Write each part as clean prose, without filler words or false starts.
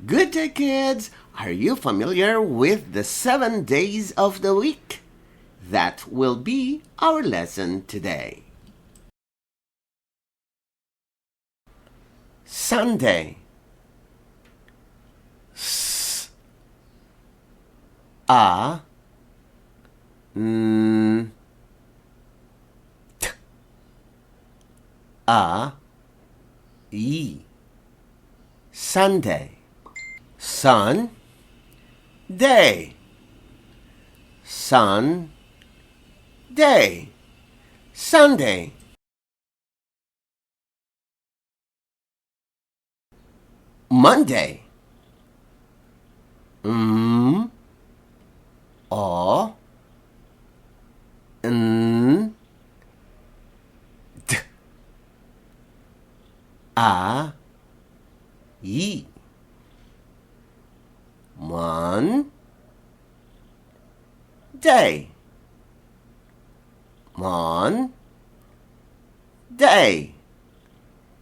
Good day, kids! Are you familiar with the 7 days of the week? That will be our lesson today. Sunday. S A N T A I Sunday. Sun day. Sun day. Sunday. Monday. O N D A I Mon day. Mon day.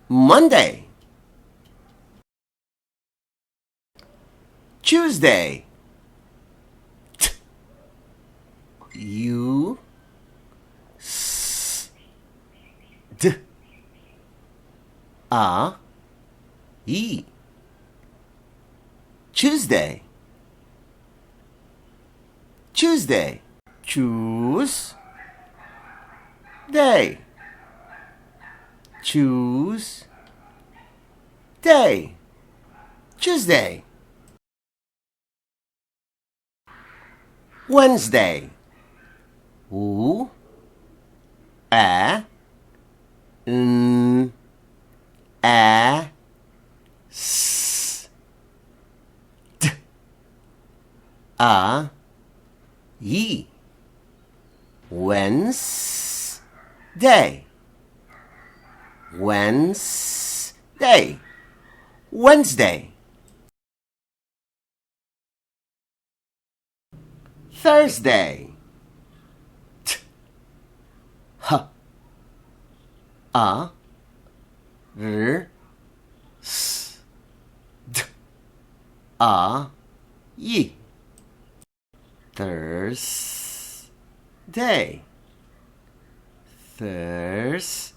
Monday. Tuesday. T U S D A I Tuesday. Tuesday. Choose day. Choose day. Tuesday. Wednesday. U A N A S D A I Wednesday. Wednesday. Wednesday. Thursday. T H A R S D A I Thursday. Thursday.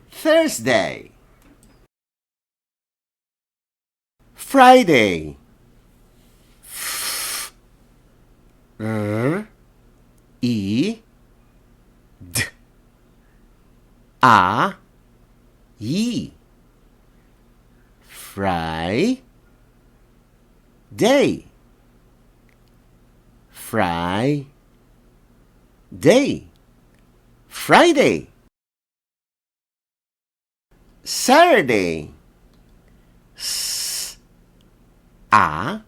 Thursday. Friday. F R I D A I Friday. Friday. Friday. Saturday. S A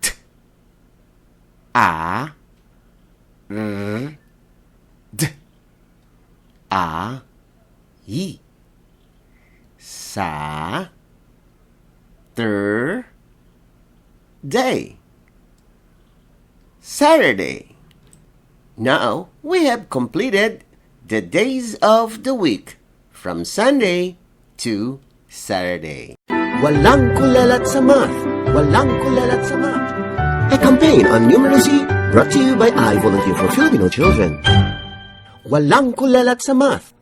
T A R D A I Saturday. Saturday. Now we have completed the days of the week from Sunday to Saturday. Walang kulelat sa math. Walang kulelat sa math. A campaign on numeracy brought to you by I Volunteer for Filipino Children. Walang kulelat sa math.